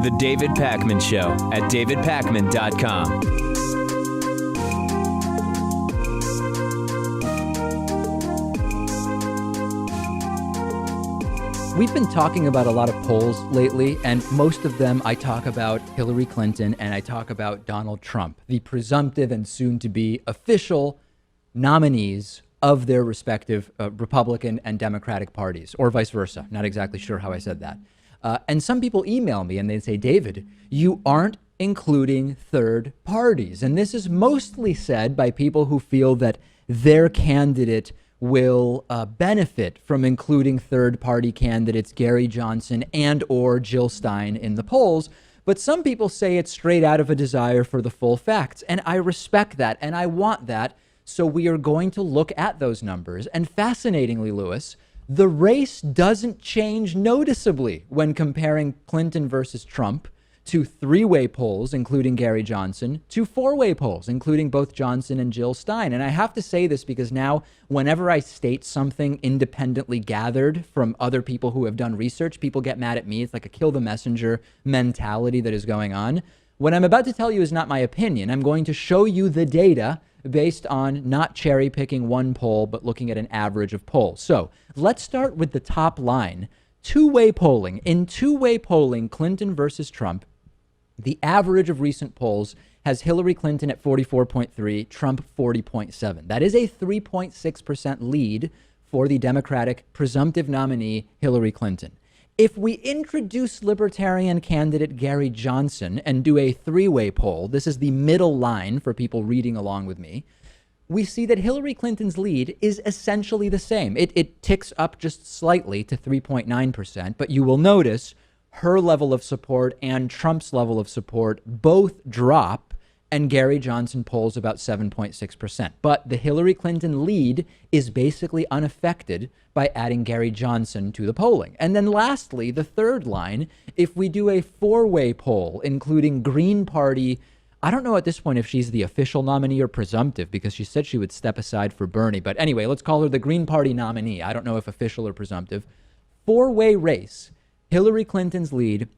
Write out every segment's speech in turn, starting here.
The David Pakman Show at davidpakman.com. We've been talking about a lot of polls lately, and most of them I talk about Hillary Clinton and I talk about Donald Trump, the presumptive and soon-to-be official nominees of their respective Republican and Democratic parties, or vice versa. Not exactly sure how I said that. And some people email me and they say, David, you aren't including third parties. And this is mostly said by people who feel that their candidate will benefit from including third-party candidates Gary Johnson and or Jill Stein in the polls. But some people say it's straight out of a desire for the full facts. And I respect that and I want that. So we are going to look at those numbers. And fascinatingly, Lewis, the race doesn't change noticeably when comparing Clinton versus Trump to three-way polls, including Gary Johnson, to four-way polls, including both Johnson and Jill Stein. And I have to say this because now, whenever I state something independently gathered from other people who have done research, people get mad at me. It's like a kill the messenger mentality that is going on. What I'm about to tell you is not my opinion. I'm going to show you the data based on not cherry picking one poll, but looking at an average of polls. So let's start with the top line. Two-way polling. In two-way polling, Clinton versus Trump, the average of recent polls has Hillary Clinton at 44.3, Trump 40.7. That is a 3.6% lead for the Democratic presumptive nominee, Hillary Clinton. If we introduce Libertarian candidate Gary Johnson and do a three-way poll, this is the middle line for people reading along with me, we see that Hillary Clinton's lead is essentially the same. It ticks up just slightly to 3.9%, but you will notice her level of support and Trump's level of support both drop, and Gary Johnson polls about 7.6%. But the Hillary Clinton lead is basically unaffected by adding Gary Johnson to the polling. And then lastly, the third line, if we do a four-way poll, including Green Party, I don't know at this point if she's the official nominee or presumptive because she said she would step aside for Bernie. But anyway, let's call her the Green Party nominee. I don't know if official or presumptive. Four-way race, Hillary Clinton's lead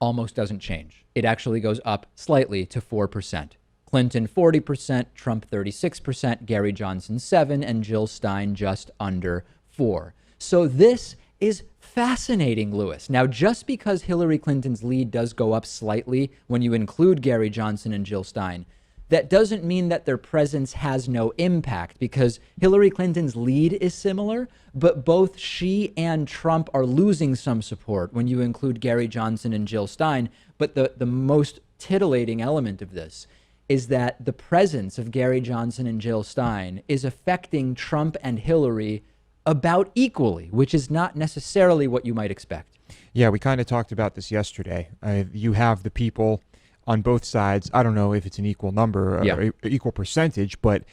almost doesn't change. It actually goes up slightly to 4%. Clinton 40%, Trump 36%, Gary Johnson 7%, and Jill Stein just under 4%. So this is fascinating, Lewis. Now, just because Hillary Clinton's lead does go up slightly when you include Gary Johnson and Jill Stein, that doesn't mean that their presence has no impact, because Hillary Clinton's lead is similar, but both she and Trump are losing some support when you include Gary Johnson and Jill Stein. But the most titillating element of this is that the presence of Gary Johnson and Jill Stein is affecting Trump and Hillary about equally, which is not necessarily what you might expect. Yeah, we kind of talked about this yesterday. You have the people on both sides. I don't know if it's an equal number or equal percentage, but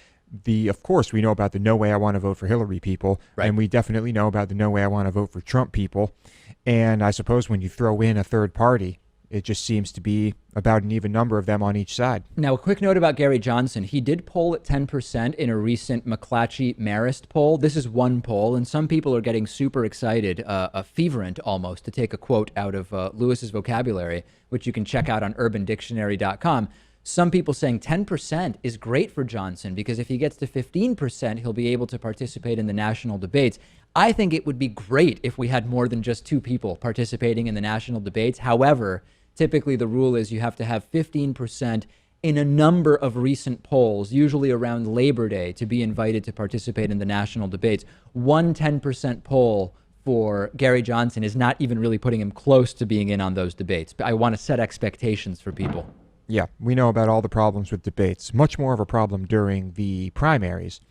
of course, we know about the no way I want to vote for Hillary people, right? And we definitely know about the no way I want to vote for Trump people. And I suppose when you throw in a third party, it just seems to be about an even number of them on each side. Now, a quick note about Gary Johnson. He did poll at 10% in a recent McClatchy-Marist poll. This is one poll, and some people are getting super excited, fervent almost, to take a quote out of Lewis's vocabulary, which you can check out on urbandictionary.com. Some people saying 10% is great for Johnson because if he gets to 15%, he'll be able to participate in the national debates. I think it would be great if we had more than just two people participating in the national debates. However, typically the rule is you have to have 15% in a number of recent polls, usually around Labor Day, to be invited to participate in the national debates. One 10% poll for Gary Johnson is not even really putting him close to being in on those debates. But I want to set expectations for people. Yeah, we know about all the problems with debates. Much more of a problem during the primaries.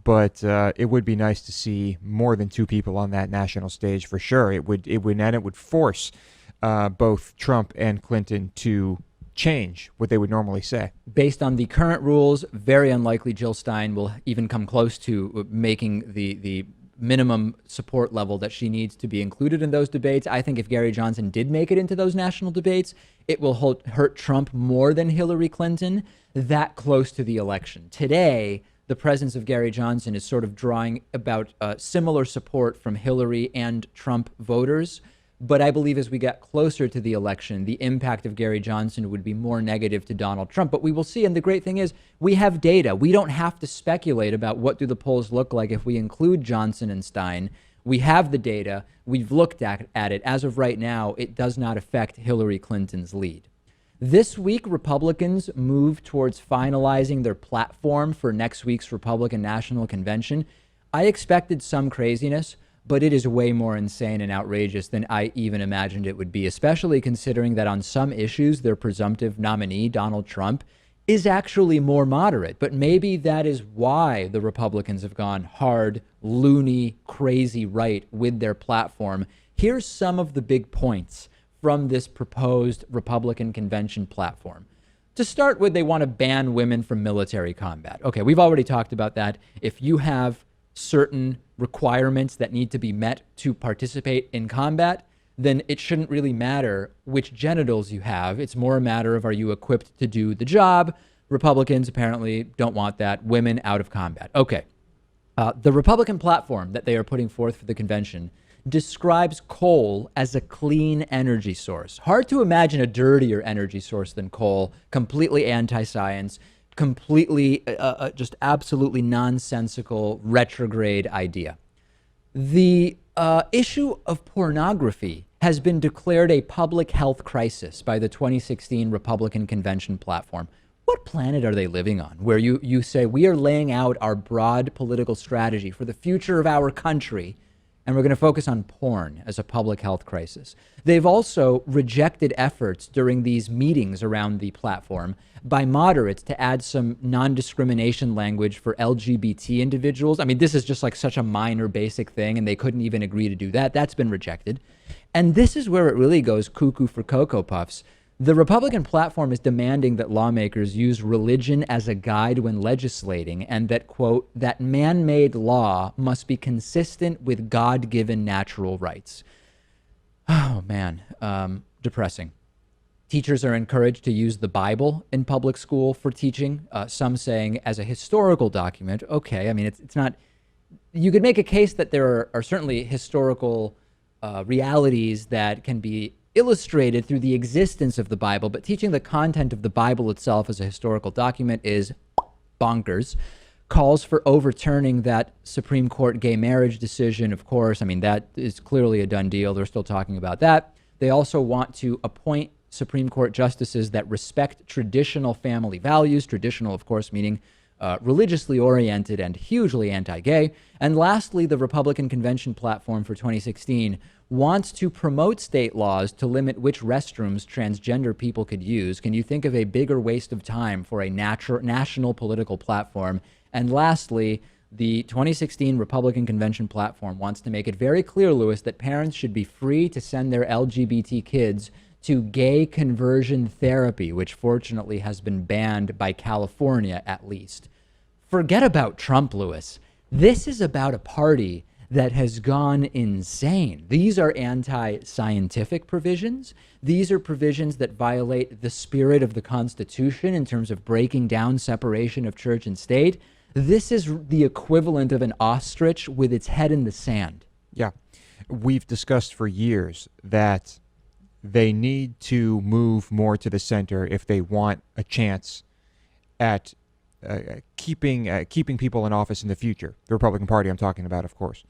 But it would be nice to see more than two people on that national stage for sure. It would force both Trump and Clinton to change what they would normally say. Based on the current rules, very unlikely Jill Stein will even come close to making the minimum support level that she needs to be included in those debates. I think if Gary Johnson did make it into those national debates, it will hurt Trump more than Hillary Clinton that close to the election. Today, the presence of Gary Johnson is sort of drawing about similar support from Hillary and Trump voters. But I believe as we get closer to the election, the impact of Gary Johnson would be more negative to Donald Trump. But we will see. And the great thing is we have data. We don't have to speculate about what do the polls look like if we include Johnson and Stein. We have the data. We've looked at it. As of right now, it does not affect Hillary Clinton's lead. This week, Republicans move towards finalizing their platform for next week's Republican National Convention. I expected some craziness, but it is way more insane and outrageous than I even imagined it would be, especially considering that on some issues, their presumptive nominee, Donald Trump, is actually more moderate. But maybe that is why the Republicans have gone hard, loony, crazy right with their platform. Here's some of the big points from this proposed Republican convention platform. To start with, they want to ban women from military combat. Okay, we've already talked about that. If you have certain requirements that need to be met to participate in combat, then it shouldn't really matter which genitals you have. It's more a matter of, are you equipped to do the job? Republicans apparently don't want that. Women out of combat. Okay. The Republican platform that they are putting forth for the convention describes coal as a clean energy source. Hard to imagine a dirtier energy source than coal. Completely anti-science. Completely, just absolutely nonsensical, retrograde idea. The issue of pornography has been declared a public health crisis by the 2016 Republican Convention platform. What planet are they living on where you say we are laying out our broad political strategy for the future of our country, and we're going to focus on porn as a public health crisis? They've also rejected efforts during these meetings around the platform by moderates to add some non-discrimination language for LGBT individuals. I mean, this is just like such a minor basic thing, and they couldn't even agree to do that. That's been rejected. And this is where it really goes cuckoo for Cocoa Puffs. The Republican platform is demanding that lawmakers use religion as a guide when legislating, and that, quote, that man-made law must be consistent with God-given natural rights. Oh, man. Depressing. Teachers are encouraged to use the Bible in public school for teaching, some saying as a historical document. Okay, I mean, it's not, you could make a case that there are certainly historical realities that can be illustrated through the existence of the Bible, but teaching the content of the Bible itself as a historical document is bonkers. Calls for overturning that Supreme Court gay marriage decision, of course. I mean, that is clearly a done deal. They're still talking about that. They also want to appoint Supreme Court justices that respect traditional family values, traditional, of course, meaning religiously oriented and hugely anti-gay. And lastly, the Republican Convention platform for 2016 wants to promote state laws to limit which restrooms transgender people could use. Can you think of a bigger waste of time for a national political platform? And lastly, the 2016 Republican Convention platform wants to make it very clear, Louis, that parents should be free to send their LGBT kids to gay conversion therapy, which fortunately has been banned by California at least. Forget about Trump, Louis. This is about a party that has gone insane. These are anti-scientific provisions. These are provisions that violate the spirit of the Constitution in terms of breaking down separation of church and state. This is the equivalent of an ostrich with its head in the sand. Yeah. We've discussed for years that they need to move more to the center if they want a chance at keeping people in office in the future. The Republican Party I'm talking about, of course.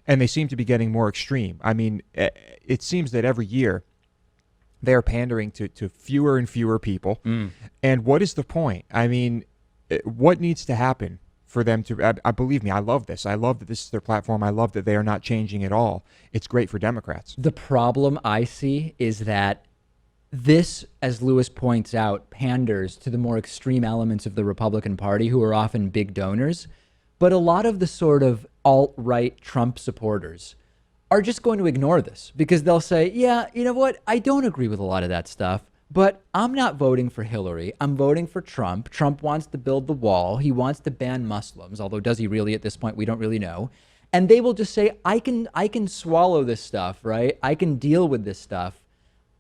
And they seem to be getting more extreme. I mean, it seems that every year they are pandering to fewer and fewer people. And what is the point? I mean, what needs to happen for them to, I believe me, I love this. I love that this is their platform. I love that they are not changing at all. It's great for Democrats. The problem I see is that this, as Lewis points out, panders to the more extreme elements of the Republican Party, who are often big donors. But a lot of the sort of alt-right Trump supporters are just going to ignore this because they'll say, yeah, you know what? I don't agree with a lot of that stuff. But I'm not voting for Hillary. I'm voting for Trump. Trump wants to build the wall. He wants to ban Muslims, although does he really at this point? We don't really know. And they will just say, I can swallow this stuff, right? I can deal with this stuff,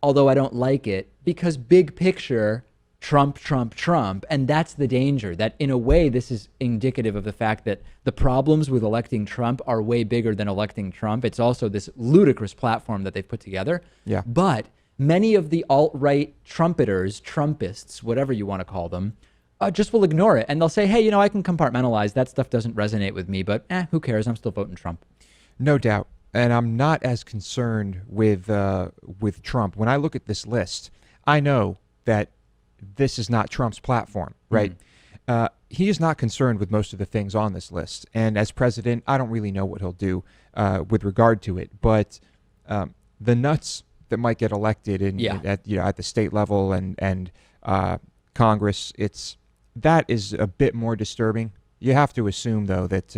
although I don't like it, because big picture, Trump, Trump, Trump. And that's the danger, that in a way, this is indicative of the fact that the problems with electing Trump are way bigger than electing Trump. It's also this ludicrous platform that they've put together. Yeah. But many of the alt-right trumpeters, Trumpists, whatever you want to call them, just will ignore it. And they'll say, hey, I can compartmentalize. That stuff doesn't resonate with me, but who cares? I'm still voting Trump. No doubt. And I'm not as concerned with Trump. When I look at this list, I know that this is not Trump's platform, right? He is not concerned with most of the things on this list. And as president, I don't really know what he'll do with regard to it. But the nuts that might get elected at the state level and Congress, that is a bit more disturbing. You have to assume, though, that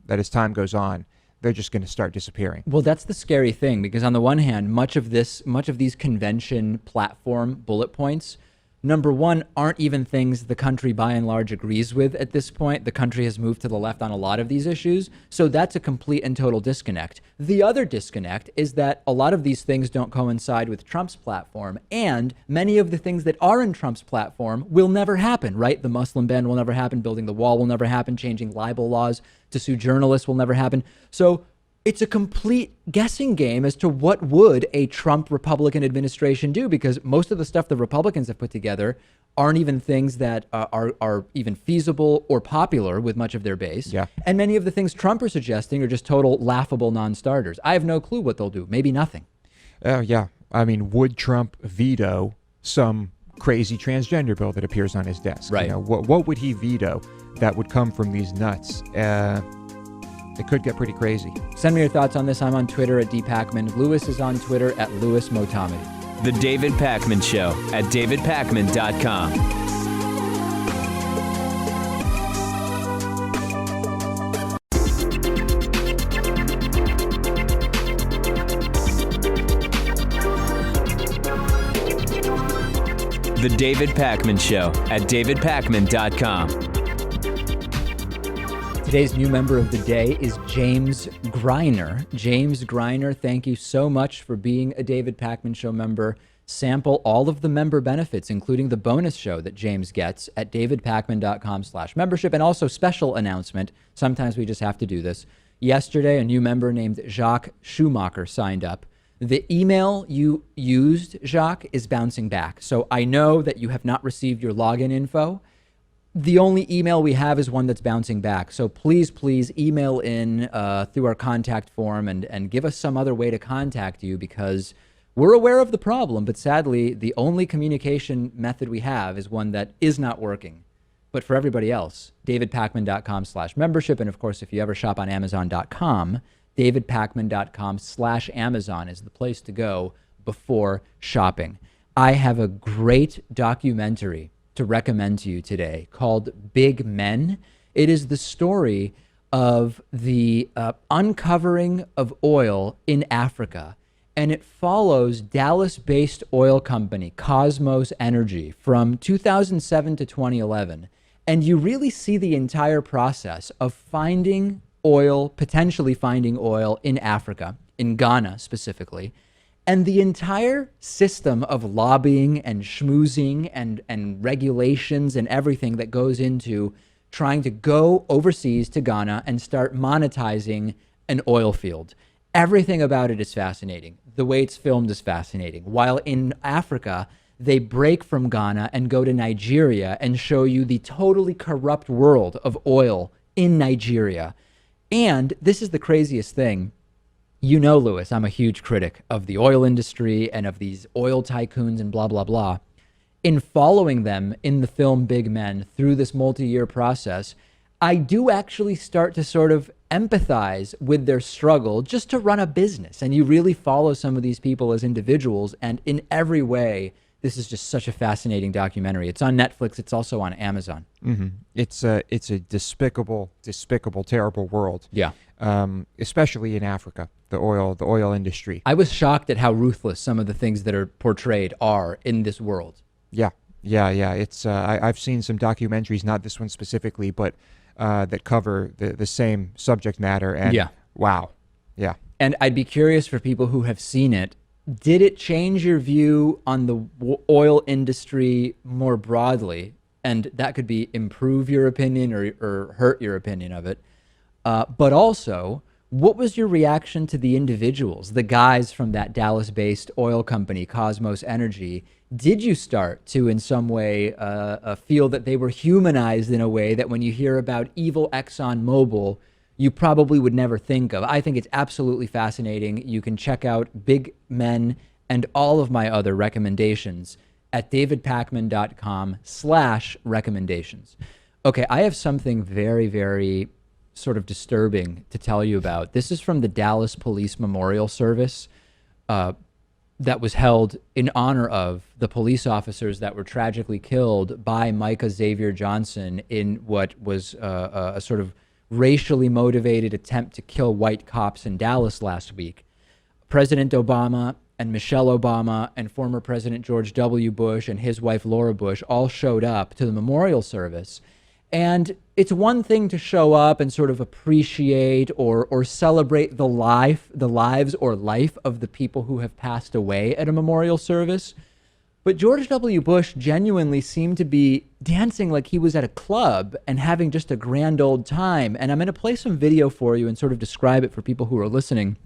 as time goes on, they're just going to start disappearing. Well, that's the scary thing, because on the one hand, much of these convention platform bullet points, number one, aren't even things the country by and large agrees with at this point. The country has moved to the left on a lot of these issues. So that's a complete and total disconnect. The other disconnect is that a lot of these things don't coincide with Trump's platform. And many of the things that are in Trump's platform will never happen, right? The Muslim ban will never happen. Building the wall will never happen. Changing libel laws to sue journalists will never happen. So it's a complete guessing game as to what would a Trump Republican administration do, because most of the stuff the Republicans have put together aren't even things that are even feasible or popular with much of their base. Yeah. And many of the things Trump are suggesting are just total laughable non-starters. I have no clue what they'll do. Maybe nothing. Yeah. I mean, would Trump veto some crazy transgender bill that appears on his desk? Right. What would he veto that would come from these nuts? It could get pretty crazy. Send me your thoughts on this. I'm on Twitter at dpacman. Lewis is on Twitter at lewismotamedi. The David Pakman Show at davidpakman.com. The David Pakman Show at davidpakman.com. Today's new member of the day is James Greiner. James Greiner, thank you so much for being a David Pakman Show member. Sample all of the member benefits, including the bonus show that James gets at davidpakman.com/membership, and also special announcement. Sometimes we just have to do this. Yesterday, a new member named Jacques Schumacher signed up. The email you used, Jacques, is bouncing back. So I know that you have not received your login info. The only email we have is one that's bouncing back. So please email in through our contact form and give us some other way to contact you, because we're aware of the problem, but sadly, the only communication method we have is one that is not working. But for everybody else, davidpakman.com/membership. And of course, if you ever shop on Amazon.com, davidpakman.com/Amazon is the place to go before shopping. I have a great documentary to recommend to you today called Big Men. It is the story of the uncovering of oil in Africa, and it follows Dallas-based oil company Cosmos Energy from 2007 to 2011. And you really see the entire process of finding oil, potentially finding oil in Africa, in Ghana specifically, and the entire system of lobbying and schmoozing and regulations and everything that goes into trying to go overseas to Ghana and start monetizing an oil field. Everything about it is fascinating. The way it's filmed is fascinating. While in Africa, they break from Ghana and go to Nigeria and show you the totally corrupt world of oil in Nigeria. And this is the craziest thing. You know, Lewis, I'm a huge critic of the oil industry and of these oil tycoons and blah, blah, blah. In following them in the film Big Men through this multi-year process, I do actually start to sort of empathize with their struggle just to run a business. And you really follow some of these people as individuals. And in every way, this is just such a fascinating documentary. It's on Netflix. It's also on Amazon. Mm-hmm. It's a despicable, terrible world. Yeah. Especially in Africa, the oil industry. I was shocked at how ruthless some of the things that are portrayed are in this world. Yeah. It's I've seen some documentaries, not this one specifically, but that cover the same subject matter. And yeah. Wow. Yeah. And I'd be curious for people who have seen it, Did it change your view on the oil industry more broadly? And that could be improve your opinion or hurt your opinion of it. But also, what was your reaction to the individuals, the guys from that Dallas-based oil company, Cosmos Energy? Did you start to, in some way, feel that they were humanized in a way that when you hear about evil ExxonMobil, you probably would never think of? I think it's absolutely fascinating. You can check out Big Men and all of my other recommendations at davidpakman.com/recommendations. Okay, I have something very, very sort of disturbing to tell you about. This is from the Dallas Police Memorial Service that was held in honor of the police officers that were tragically killed by Micah Xavier Johnson in what was a sort of racially motivated attempt to kill white cops in Dallas last week. President Obama and Michelle Obama and former President George W. Bush and his wife Laura Bush all showed up to the memorial service. And it's one thing to show up and sort of appreciate or celebrate the lives or life of the people who have passed away at a memorial service. But George W. Bush genuinely seemed to be dancing like he was at a club and having just a grand old time. And I'm going to play some video for you and sort of describe it for people who are listening.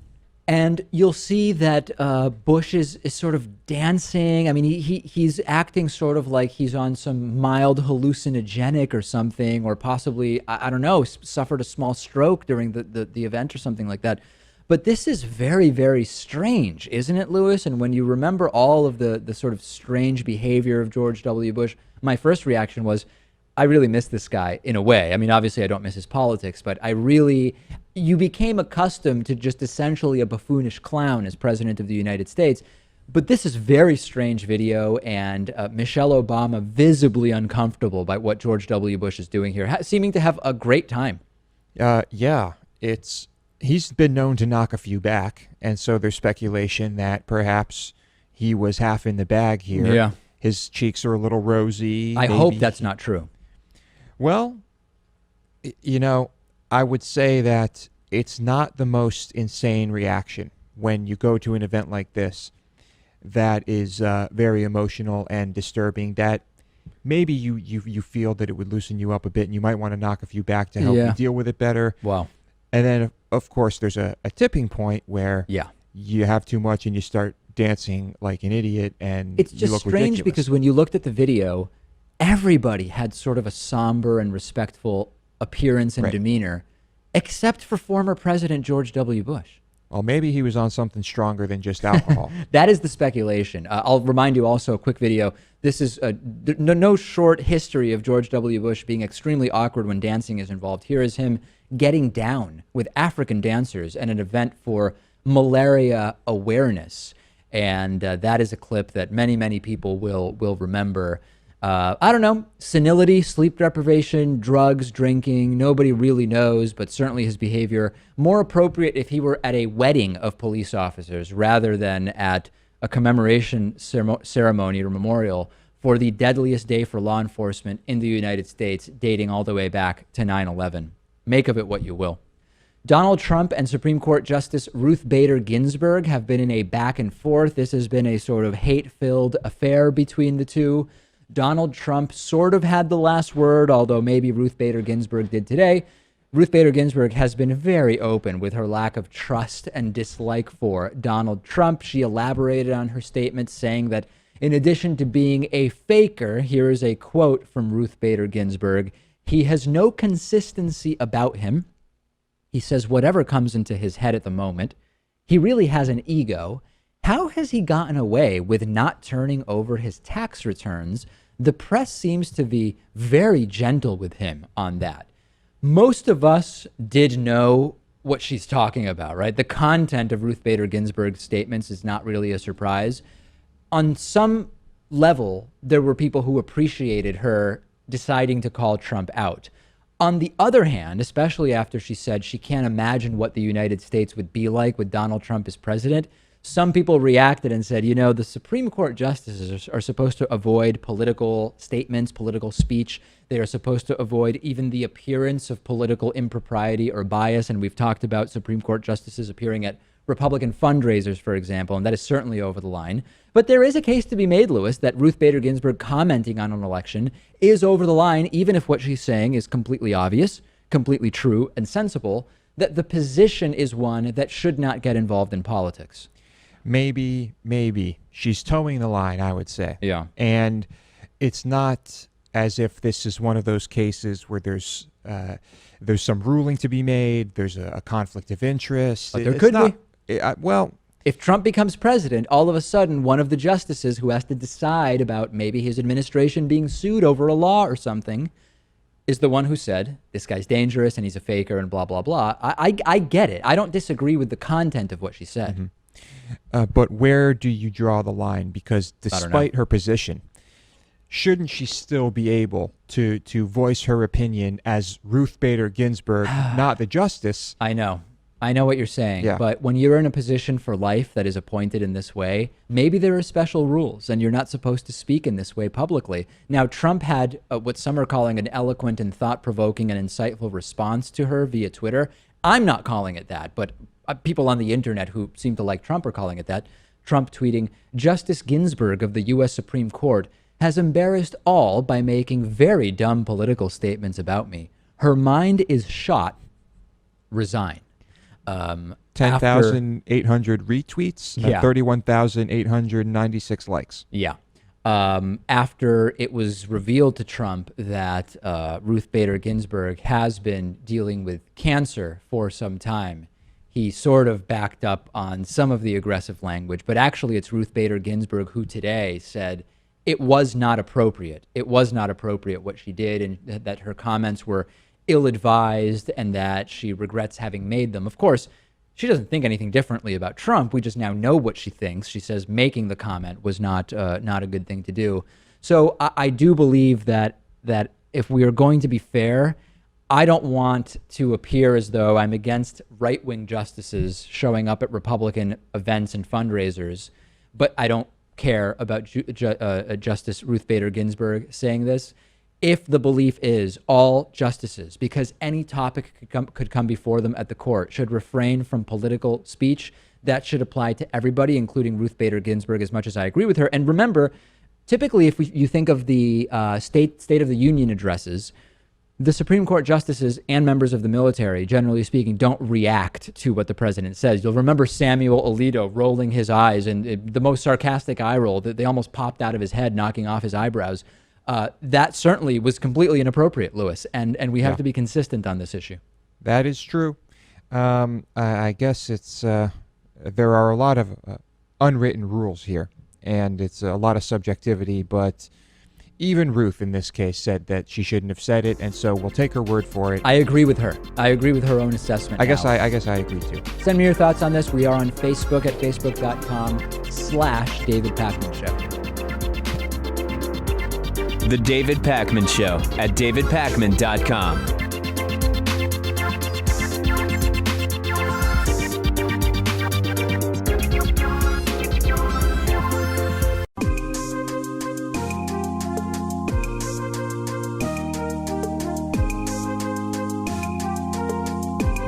And you'll see that Bush is sort of dancing. I mean, he's acting sort of like he's on some mild hallucinogenic or something, or possibly, I don't know, suffered a small stroke during the event or something like that. But this is very, very strange, isn't it, Lewis? And when you remember all of the sort of strange behavior of George W. Bush, my first reaction was, I really miss this guy in a way. I mean, obviously I don't miss his politics, but you became accustomed to just essentially a buffoonish clown as president of the United States. But this is very strange video, and Michelle Obama visibly uncomfortable by what George W. Bush is doing here, seeming to have a great time. Yeah, he's been known to knock a few back, and so there's speculation that perhaps he was half in the bag here. Yeah. His cheeks are a little rosy. I hope that's not true. Well, I would say that it's not the most insane reaction when you go to an event like this that is very emotional and disturbing, that maybe you feel that it would loosen you up a bit and you might want to knock a few back to help you deal with it better. Wow. And then, of course, there's a tipping point where you have too much and you start dancing like an idiot and it's you just look strange ridiculous. Because when you looked at the video, everybody had sort of a somber and respectful appearance and demeanor, except for former President George W. Bush. Well, maybe he was on something stronger than just alcohol. That is the speculation. I'll remind you also, a quick video. This is no short history of George W. Bush being extremely awkward when dancing is involved. Here is him getting down with African dancers at an event for malaria awareness. And that is a clip that many, many people will remember. I don't know, senility, sleep deprivation, drugs, drinking, nobody really knows, but certainly his behavior more appropriate if he were at a wedding of police officers rather than at a commemoration ceremony or memorial for the deadliest day for law enforcement in the United States, dating all the way back to 9/11. Make of it what you will. Donald Trump and Supreme Court Justice Ruth Bader Ginsburg have been in a back and forth. This has been a sort of hate-filled affair between the two. Donald Trump sort of had the last word, although maybe Ruth Bader Ginsburg did today. Ruth Bader Ginsburg has been very open with her lack of trust and dislike for Donald Trump. She elaborated on her statement, saying that in addition to being a faker, here is a quote from Ruth Bader Ginsburg, he has no consistency about him. He says whatever comes into his head at the moment. He really has an ego. How has he gotten away with not turning over his tax returns? The press seems to be very gentle with him on that. Most of us did know what she's talking about, right? The content of Ruth Bader Ginsburg's statements is not really a surprise. On some level, there were people who appreciated her deciding to call Trump out. On the other hand, especially after she said she can't imagine what the United States would be like with Donald Trump as president, some people reacted and said, the Supreme Court justices are supposed to avoid political statements, political speech. They are supposed to avoid even the appearance of political impropriety or bias. And we've talked about Supreme Court justices appearing at Republican fundraisers, for example, and that is certainly over the line. But there is a case to be made, Louis, that Ruth Bader Ginsburg commenting on an election is over the line, even if what she's saying is completely obvious, completely true and sensible, that the position is one that should not get involved in politics. Maybe she's towing the line, I would say. Yeah. And it's not as if this is one of those cases where there's some ruling to be made, there's a conflict of interest. But there could be. Well, if Trump becomes president, all of a sudden one of the justices who has to decide about maybe his administration being sued over a law or something is the one who said, this guy's dangerous and he's a faker and blah, blah, blah. I get it. I don't disagree with the content of what she said. Mm-hmm. But where do you draw the line? Because despite her position, shouldn't she still be able to voice her opinion as Ruth Bader Ginsburg, not the justice? I know what you're saying, but when you're in a position for life that is appointed in this way, maybe there are special rules and you're not supposed to speak in this way publicly. Now, Trump had what some are calling an eloquent and thought-provoking and insightful response to her via Twitter. I'm not calling it that, but people on the internet who seem to like Trump are calling it that. Trump tweeting, Justice Ginsburg of the U.S. Supreme Court has embarrassed all by making very dumb political statements about me. Her mind is shot. Resign. 10,800 retweets, 31,896 likes. Yeah. After it was revealed to Trump that Ruth Bader Ginsburg has been dealing with cancer for some time, he sort of backed up on some of the aggressive language, but actually it's Ruth Bader Ginsburg who today said it was not appropriate. It was not appropriate what she did, and that her comments were ill-advised and that she regrets having made them. Of course, she doesn't think anything differently about Trump. We just now know what she thinks. She says making the comment was not a good thing to do. So I do believe that if we are going to be fair, I don't want to appear as though I'm against right-wing justices showing up at Republican events and fundraisers, but I don't care about Justice Ruth Bader Ginsburg saying this. If the belief is all justices, because any topic could come before them at the court, should refrain from political speech, that should apply to everybody, including Ruth Bader Ginsburg, as much as I agree with her. And remember, typically, if you think of the State of the Union addresses, the Supreme Court justices and members of the military, generally speaking, don't react to what the president says. You'll remember Samuel Alito rolling his eyes, and the most sarcastic eye roll that they almost popped out of his head, knocking off his eyebrows. That certainly was completely inappropriate, Louis, and we have to be consistent on this issue. That is true. I guess it's there are a lot of unwritten rules here, and it's a lot of subjectivity, but even Ruth in this case said that she shouldn't have said it, and so we'll take her word for it. I agree with her. I agree with her own assessment. I guess I agree too. Send me your thoughts on this. We are on Facebook at facebook.com/David Pakman Show. The David Pakman Show at davidpakman.com.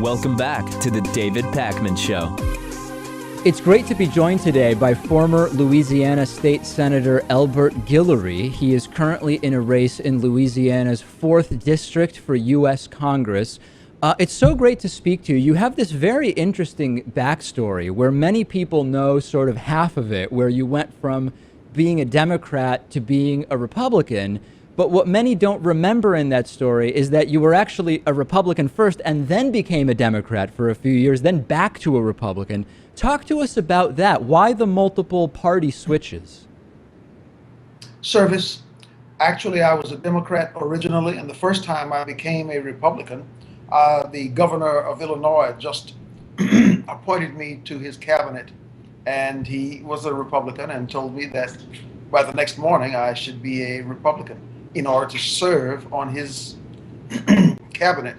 Welcome back to the David Pakman Show. It's great to be joined today by former Louisiana State Senator Elbert Guillory. He is currently in a race in Louisiana's 4th District for U.S. Congress. It's so great to speak to you. You have this very interesting backstory where many people know sort of half of it, where you went from being a Democrat to being a Republican. But what many don't remember in that story is that you were actually a Republican first and then became a Democrat for a few years, then back to a Republican. Talk to us about that. Why the multiple party switches? Service. Actually, I was a Democrat originally, and the first time I became a Republican, the governor of Illinois just appointed me to his cabinet, and he was a Republican and told me that by the next morning I should be a Republican in order to serve on his cabinet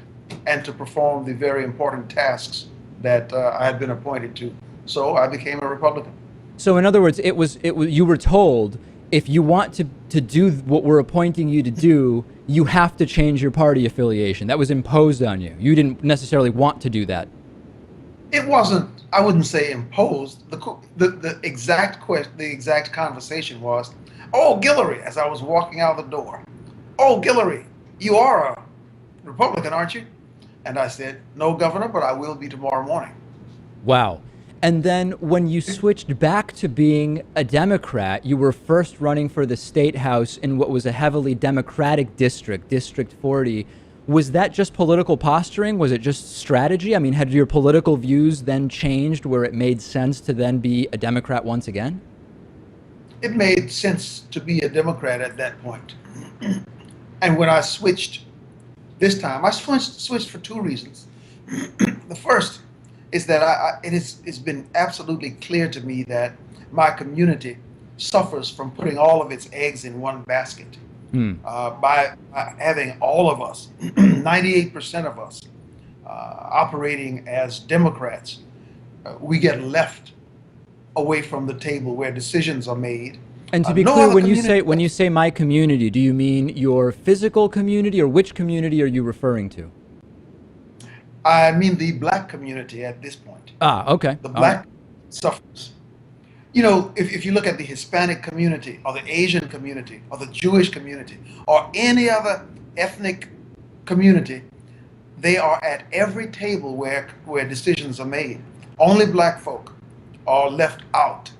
and to perform the very important tasks that I had been appointed to. So I became a Republican. So in other words, it was you were told, if you want to do what we're appointing you to do, you have to change your party affiliation. That was imposed on you. You didn't necessarily want to do that. It wasn't I wouldn't say imposed. The exact conversation was, "Oh, Guillory," as I was walking out the door. "Oh, Guillory, you are a Republican, aren't you?" And I said, "No, Governor, but I will be tomorrow morning." Wow. And then when you switched back to being a Democrat, you were first running for the state house in what was a heavily Democratic district, District 40. Was that just political posturing? Was it just strategy? I mean, had your political views then changed where it made sense to then be a Democrat once again? It made sense to be a Democrat at that point. And when I switched this time, I switched for two reasons. The first is that it's been absolutely clear to me that my community suffers from putting all of its eggs in one basket. By having all of us, 98% of us, operating as Democrats, we get left away from the table where decisions are made. And to be clear, when you say my community, do you mean your physical community, or which community are you referring to? I mean the black community at this point. Okay. The black suffers. You know, if you look at the Hispanic community or the Asian community or the Jewish community or any other ethnic community, they are at every table where decisions are made. Only black folk are left out.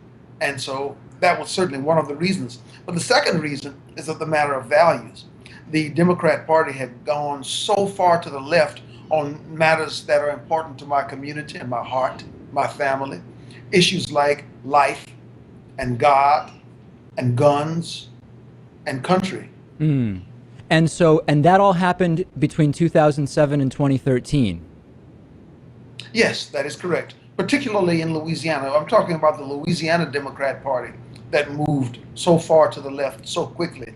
And so that was certainly one of the reasons. But the second reason is of the matter of values. The Democrat Party had gone so far to the left on matters that are important to my community and my heart, my family. Issues like life and God and guns and country. And that all happened between 2007 and 2013. Yes, that is correct. Particularly in Louisiana. I'm talking about the Louisiana Democrat Party that moved so far to the left so quickly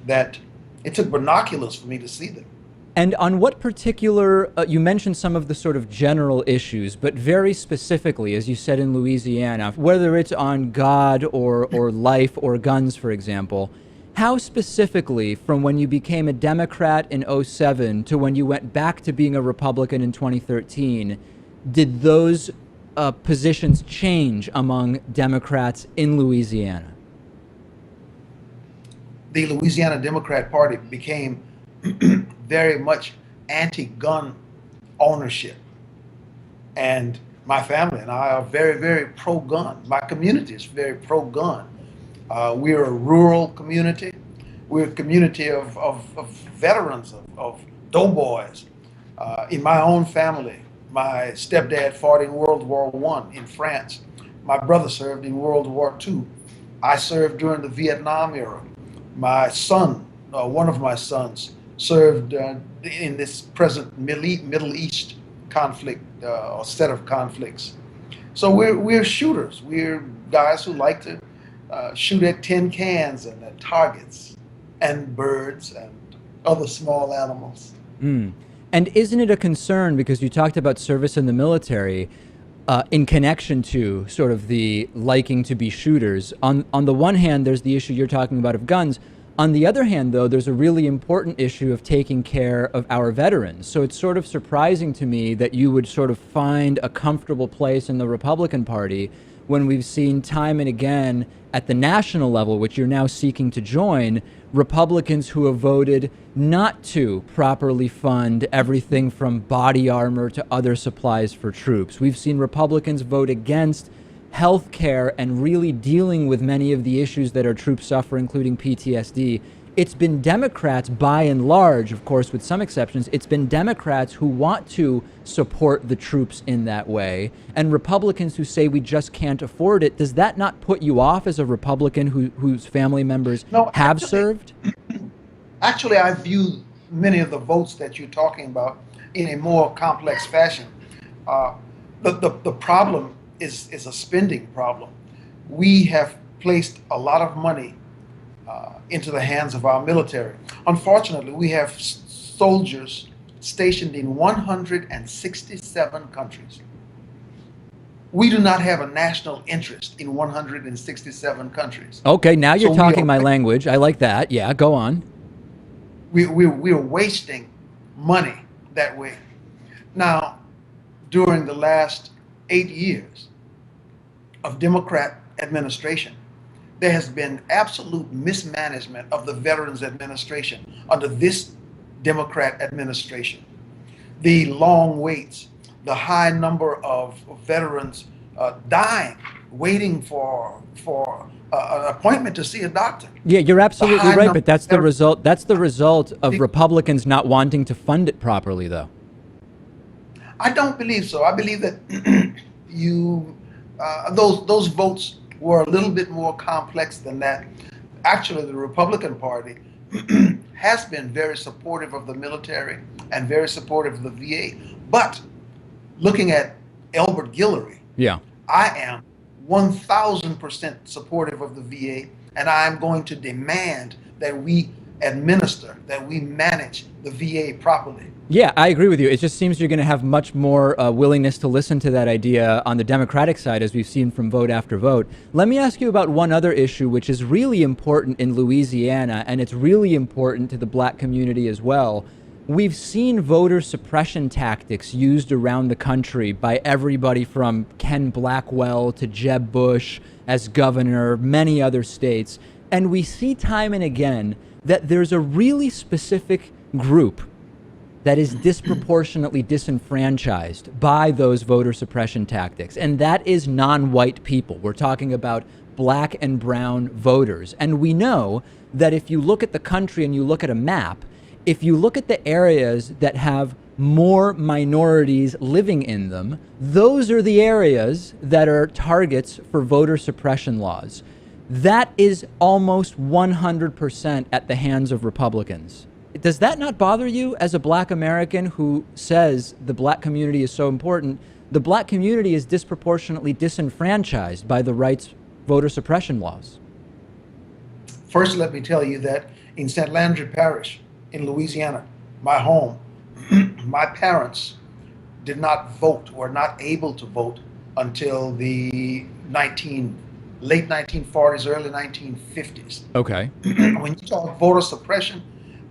that it took binoculars for me to see them. And on what particular, you mentioned some of the sort of general issues, but very specifically, as you said in Louisiana, whether it's on God or life or guns, for example, how specifically, from when you became a Democrat in 2007 to when you went back to being a Republican in 2013, did those positions change among Democrats in Louisiana? The Louisiana Democrat Party became very much anti-gun ownership. And my family and I are very, very pro-gun. My community is very pro-gun. We're a rural community. We're a community of veterans, of doughboys. In my own family, my stepdad fought in World War I in France. My brother served in World War II. I served during the Vietnam era. My son, one of my sons, served in this present Middle East conflict or set of conflicts. So we're shooters. We're guys who like to shoot at tin cans and at targets and birds and other small animals. And isn't it a concern, because you talked about service in the military, in connection to sort of the liking to be shooters? On the one hand, there's the issue you're talking about of guns. On the other hand, though, there's a really important issue of taking care of our veterans. So it's sort of surprising to me that you would sort of find a comfortable place in the Republican Party when we've seen time and again at the national level, which you're now seeking to join, Republicans who have voted not to properly fund everything from body armor to other supplies for troops. We've seen Republicans vote against health care and really dealing with many of the issues that our troops suffer, including PTSD. It's been Democrats, by and large, of course, with some exceptions, it's been Democrats who want to support the troops in that way, and Republicans who say we just can't afford it. Does that not put you off as a Republican whose family members have served? Actually, I view many of the votes that you're talking about in a more complex fashion. The problem is a spending problem. We have placed a lot of money into the hands of our military. Unfortunately, we have soldiers stationed in 167 countries. We do not have a national interest in 167 countries. Okay, now you're talking my language. I like that. Yeah, go on. We're wasting money that way. Now, during the last 8 years of Democrat administration, there has been absolute mismanagement of the Veterans Administration under this Democrat administration. The long waits, the high number of veterans dying, waiting for an appointment to see a doctor. Yeah, you're absolutely right, but that's the number- result. That's the result of Republicans not wanting to fund it properly, though. I don't believe so. I believe that those votes were a little bit more complex than that. Actually, the Republican Party has been very supportive of the military and very supportive of the VA. But looking at Elbert Guillory, Yeah. I am 1,000% supportive of the VA, and I am going to demand that we administer, that we manage the VA properly. Yeah, I agree with you. It just seems you're going to have much more willingness to listen to that idea on the Democratic side, as we've seen from vote after vote. Let me ask you about one other issue, which is really important in Louisiana, and it's really important to the black community as well. We've seen voter suppression tactics used around the country by everybody from Ken Blackwell to Jeb Bush as governor, many other states. And we see time and again that there's a really specific group that is disproportionately disenfranchised by those voter suppression tactics, and that is non-white people. We're talking about black and brown voters. And we know that if you look at the country and you look at a map, if you look at the areas that have more minorities living in them, those are the areas that are targets for voter suppression laws. That is almost 100% at the hands of Republicans. Does that not bother you as a black American who says the black community is so important? The black community is disproportionately disenfranchised by the right's voter suppression laws. First, let me tell you that in St. Landry Parish in Louisiana, my home, my parents did not vote, were not able to vote until the late 1940s, early 1950s. Okay. When you talk voter suppression,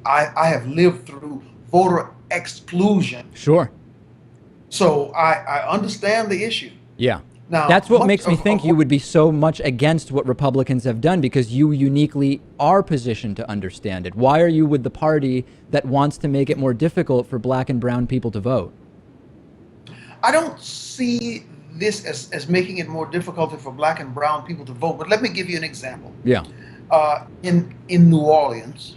I have lived through voter exclusion. Sure. So I understand the issue. Yeah. Now, that's what much makes me of- think of- you would be so much against what Republicans have done, because you uniquely are positioned to understand it. Why are you with the party that wants to make it more difficult for black and brown people to vote? I don't see this as making it more difficult for black and brown people to vote, but let me give you an example. Yeah. In New Orleans,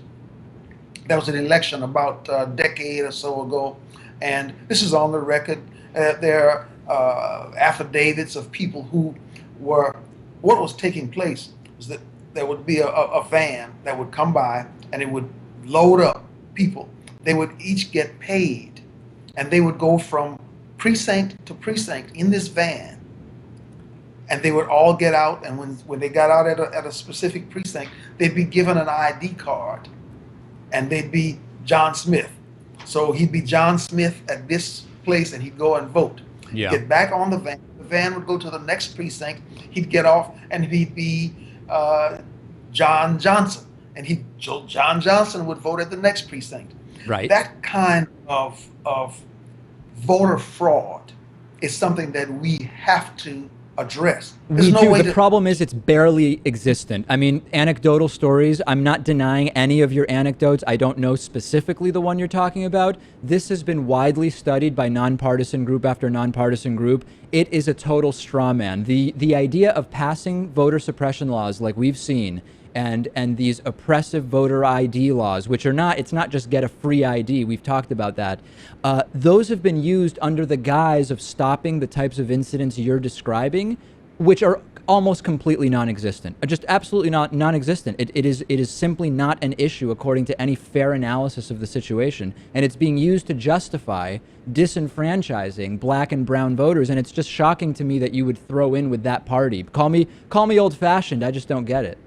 there was an election about a decade or so ago, and this is on the record. There are affidavits of people who were, what was taking place was that there would be a van that would come by and it would load up people. They would each get paid, and they would go from precinct to precinct in this van, and they would all get out, and when they got out at a specific precinct, they'd be given an ID card, and they'd be John Smith. So he'd be John Smith at this place, and he'd go and vote. Yeah. Get back on the van would go to the next precinct, he'd get off, and he'd be John Johnson, and John Johnson would vote at the next precinct. Right. That kind of voter fraud is something that we have to address. There's We no do. way The to- problem is it's barely existent. I mean, anecdotal stories, I'm not denying any of your anecdotes. I don't know specifically the one you're talking about. This has been widely studied by nonpartisan group after nonpartisan group. It is a total straw man. The idea of passing voter suppression laws like we've seen, and these oppressive voter ID laws, which are not, it's not just get a free ID, we've talked about that. Those have been used under the guise of stopping the types of incidents you're describing, which are almost completely non-existent, just absolutely non-existent. It is simply not an issue according to any fair analysis of the situation, and it's being used to justify disenfranchising black and brown voters, and it's just shocking to me that you would throw in with that party. Call me old-fashioned, I just don't get it.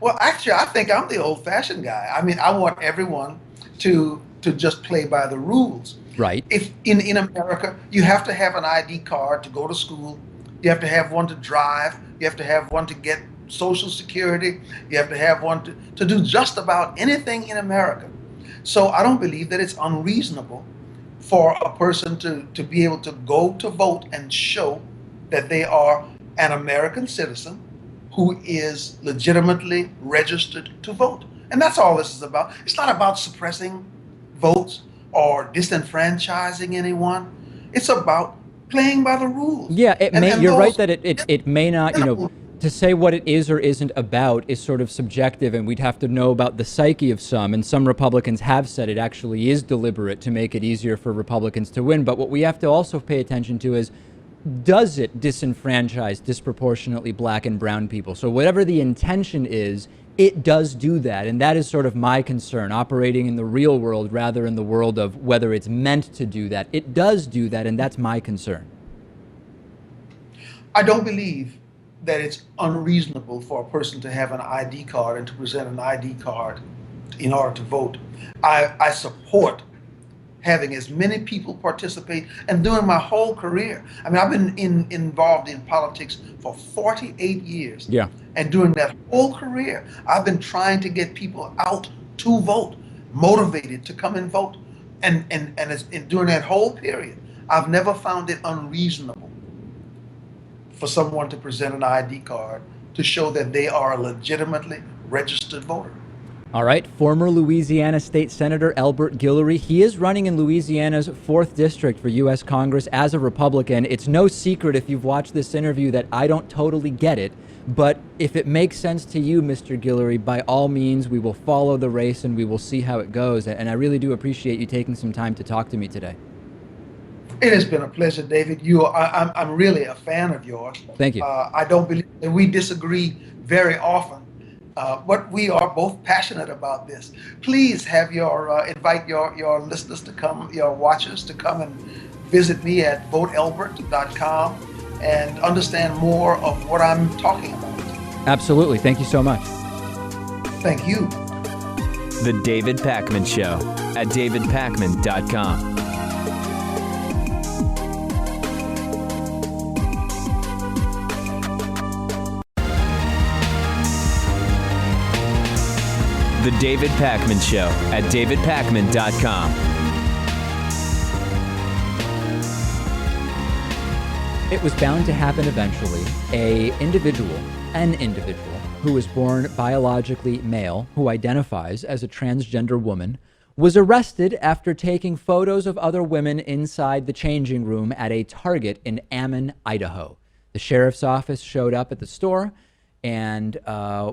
Well, actually, I think I'm the old-fashioned guy. I mean, I want everyone to just play by the rules. Right. If in America, you have to have an ID card to go to school. You have to have one to drive. You have to have one to get Social Security. You have to have one to do just about anything in America. So I don't believe that it's unreasonable for a person to be able to go to vote and show that they are an American citizen who is legitimately registered to vote. And that's all this is about. It's not about suppressing votes or disenfranchising anyone. It's about playing by the rules. Yeah, you're those, right that it may not, to say what it is or isn't about is sort of subjective, and we'd have to know about the psyche of some. And some Republicans have said it actually is deliberate to make it easier for Republicans to win. But what we have to also pay attention to is, does it disenfranchise disproportionately black and brown people? So whatever the intention is, it does do that. And that is sort of my concern, operating in the real world rather in the world of whether it's meant to do that. It does do that, and that's my concern. I don't believe that it's unreasonable for a person to have an ID card and to present an ID card in order to vote. I support having as many people participate, and during my whole career, I mean, I've been involved in politics for 48 years. Yeah. And during that whole career, I've been trying to get people out to vote, motivated to come and vote. And during that whole period, I've never found it unreasonable for someone to present an ID card to show that they are a legitimately registered voter. All right, former Louisiana State Senator Elbert Guillory, he is running in Louisiana's 4th District for U.S. Congress as a Republican. It's no secret if you've watched this interview that I don't totally get it, but if it makes sense to you, Mr. Guillory, by all means, we will follow the race and we will see how it goes. And I really do appreciate you taking some time to talk to me today. It has been a pleasure, David. I'm really a fan of yours. Thank you. I don't believe that we disagree very often, but we are both passionate about this. Please have invite your listeners to come, your watchers to come and visit me at voteelbert.com and understand more of what I'm talking about. Absolutely. Thank you so much. Thank you. The David Pakman Show at davidpakman.com. The David Pakman Show at davidpakman.com. It was bound to happen eventually. An individual who was born biologically male, who identifies as a transgender woman, was arrested after taking photos of other women inside the changing room at a Target in Ammon, Idaho. The sheriff's office showed up at the store and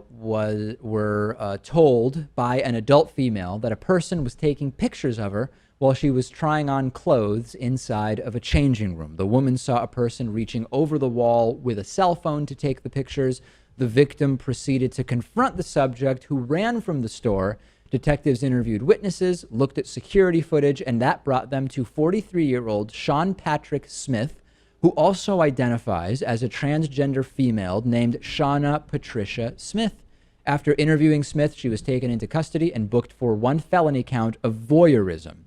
were told by an adult female that a person was taking pictures of her while she was trying on clothes inside of a changing room. The woman saw a person reaching over the wall with a cell phone to take the pictures. The victim proceeded to confront the subject, who ran from the store. Detectives interviewed witnesses, looked at security footage, and that brought them to 43-year-old Sean Patrick Smith, who also identifies as a transgender female named Shauna Patricia Smith. After interviewing Smith, she was taken into custody and booked for one felony count of voyeurism.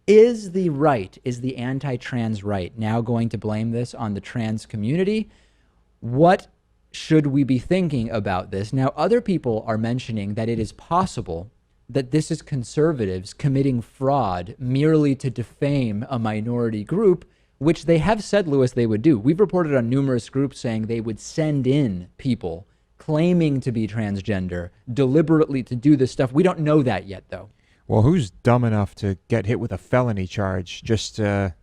Is the anti-trans right now going to blame this on the trans community? What should we be thinking about this? Now, other people are mentioning that it is possible that this is conservatives committing fraud merely to defame a minority group, which they have said, Louis, they would do. We've reported on numerous groups saying they would send in people claiming to be transgender deliberately to do this stuff. We don't know that yet, though. Well, who's dumb enough to get hit with a felony charge just to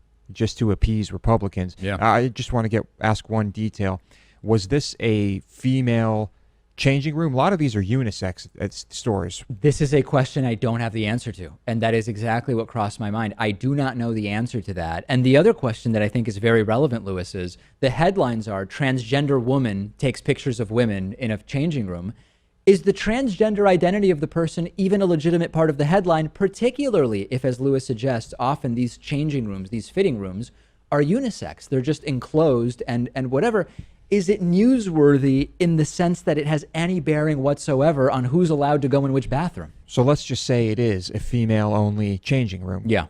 appease Republicans? Yeah. I just want to ask one detail. Was this a female changing room? A lot of these are unisex at stores. This is a question I don't have the answer to, and that is exactly what crossed my mind. I do not know the answer to that. And the other question that I think is very relevant, Louis, is the headlines are transgender woman takes pictures of women in a changing room. Is the transgender identity of the person even a legitimate part of the headline, particularly if, as Louis suggests, often these changing rooms, these fitting rooms, are unisex? They're just enclosed and whatever. Is it newsworthy in the sense that it has any bearing whatsoever on who's allowed to go in which bathroom? So let's just say it is a female-only changing room. Yeah.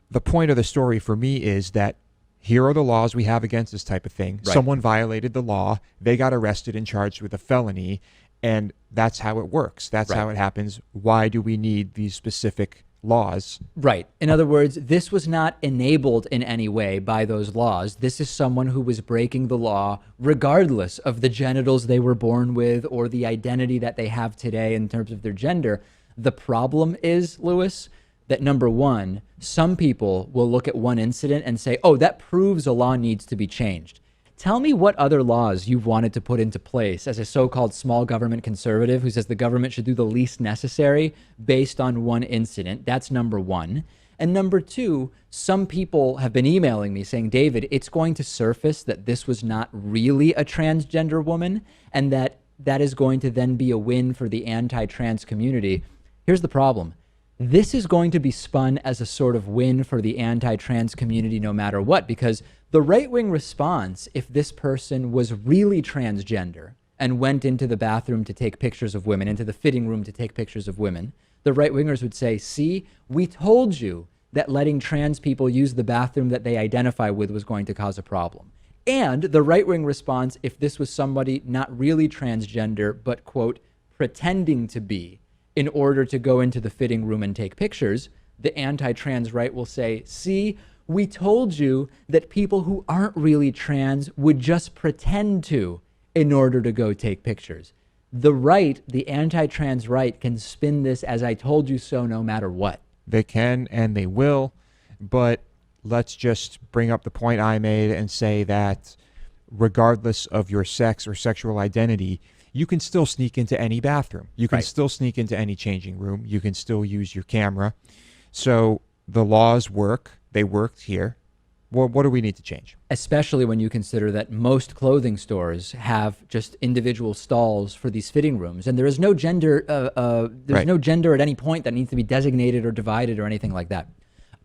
The point of the story for me is that here are the laws we have against this type of thing. Right. Someone violated the law. They got arrested and charged with a felony, and that's how it works. That's Right. how it happens. Why do we need these specific laws. Right. In other words, this was not enabled in any way by those laws. This is someone who was breaking the law regardless of the genitals they were born with or the identity that they have today in terms of their gender. The problem is, Lewis, that number one, some people will look at one incident and say, oh, that proves a law needs to be changed. Tell me what other laws you've wanted to put into place as a so-called small government conservative who says the government should do the least necessary based on one incident. That's number one. And number two, some people have been emailing me saying, David, it's going to surface that this was not really a transgender woman and that is going to then be a win for the anti-trans community. Here's the problem. This is going to be spun as a sort of win for the anti-trans community no matter what, because the right-wing response, if this person was really transgender and went into the bathroom to take pictures of women, into the fitting room to take pictures of women, the right-wingers would say, see, we told you that letting trans people use the bathroom that they identify with was going to cause a problem. And the right-wing response, if this was somebody not really transgender, but, quote, pretending to be, in order to go into the fitting room and take pictures, the anti-trans right will say, see, we told you that people who aren't really trans would just pretend to in order to go take pictures. The right, the anti-trans right, can spin this as I told you so no matter what. They can and they will, but let's just bring up the point I made and say that regardless of your sex or sexual identity, you can still sneak into any bathroom. You can still sneak into any changing room. You can still use your camera. So the laws work. They worked here. Well, what do we need to change? Especially when you consider that most clothing stores have just individual stalls for these fitting rooms, and there is no gender. No gender at any point that needs to be designated or divided or anything like that.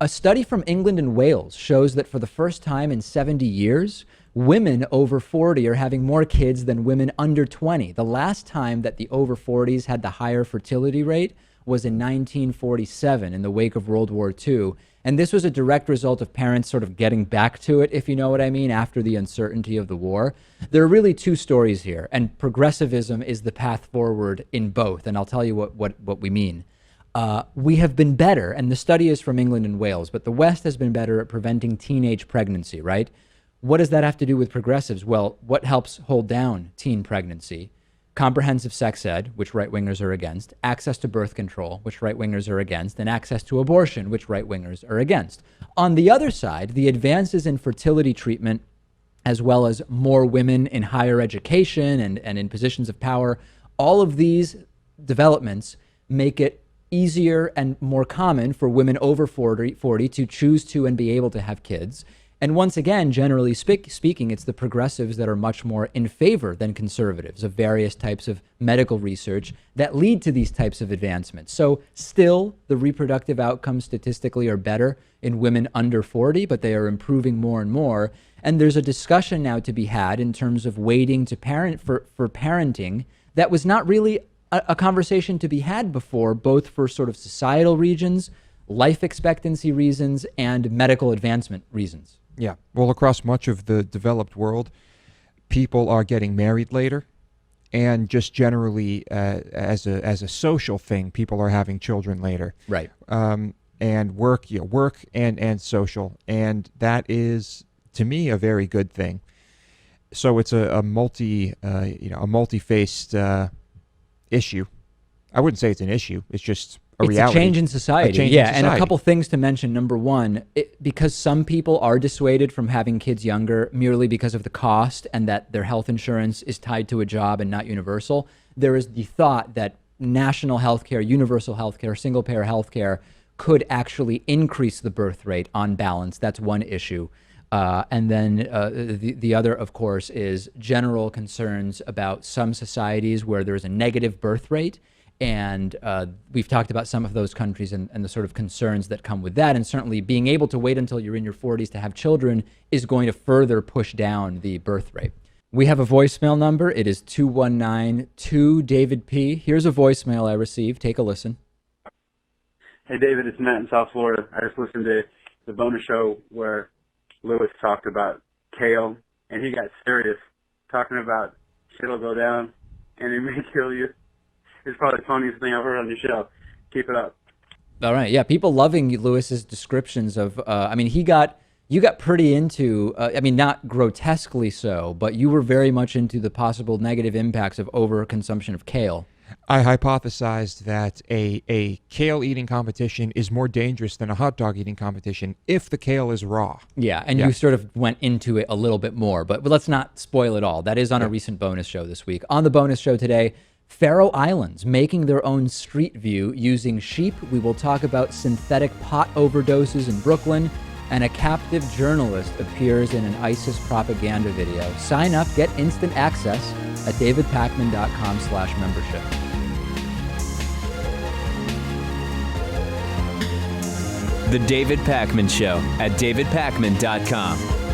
A study from England and Wales shows that for the first time in 70 years, women over 40 are having more kids than women under 20. The last time that the over 40s had the higher fertility rate was in 1947 in the wake of World War II. And this was a direct result of parents sort of getting back to it, if you know what I mean, after the uncertainty of the war. There are really two stories here, and progressivism is the path forward in both. And I'll tell you what we mean. We have been better, and the study is from England and Wales, but the West has been better at preventing teenage pregnancy, right? What does that have to do with progressives? Well, what helps hold down teen pregnancy? Comprehensive sex ed, which right-wingers are against, access to birth control, which right-wingers are against, and access to abortion, which right-wingers are against. On the other side, the advances in fertility treatment, as well as more women in higher education and in positions of power, all of these developments make it easier and more common for women over 40 to choose to and be able to have kids. And once again, generally speaking, it's the progressives that are much more in favor than conservatives of various types of medical research that lead to these types of advancements. So still, the reproductive outcomes statistically are better in women under 40, but they are improving more and more. And there's a discussion now to be had in terms of waiting to parent for parenting that was not really a conversation to be had before, both for sort of societal reasons, life expectancy reasons, and medical advancement reasons. Yeah. Well, across much of the developed world, people are getting married later, and just generally as a social thing, people are having children later. Right. And work and social, and that is, to me, a very good thing. So it's a multi-faced issue. I wouldn't say it's an issue. It's just a reality. It's a change in society. And a couple things to mention. Number one, because some people are dissuaded from having kids younger merely because of the cost and that their health insurance is tied to a job and not universal, there is the thought that national health care, universal health care, single-payer health care could actually increase the birth rate on balance. That's one issue. And then the other, of course, is general concerns about some societies where there's a negative birth rate. And we've talked about some of those countries and the sort of concerns that come with that. And certainly being able to wait until you're in your 40s to have children is going to further push down the birth rate. We have a voicemail number. It is 219-2-DAVID-P. Here's a voicemail I received. Take a listen. Hey, David, it's Matt in South Florida. I just listened to the bonus show where Lewis talked about kale, and he got serious, talking about shit'll go down, and it may kill you. It's probably the funniest thing I've heard on your show. Keep it up. All right. Yeah. People loving Lewis's descriptions of, you got pretty into, not grotesquely so, but you were very much into the possible negative impacts of overconsumption of kale. I hypothesized that a kale eating competition is more dangerous than a hot dog eating competition if the kale is raw. Yeah, and you sort of went into it a little bit more, but let's not spoil it all. That is on a recent bonus show this week. On the bonus show today, Faroe Islands making their own street view using sheep. We will talk about synthetic pot overdoses in Brooklyn, and a captive journalist appears in an ISIS propaganda video. Sign up, get instant access at davidpakman.com/membership. The David Pakman Show at davidpakman.com.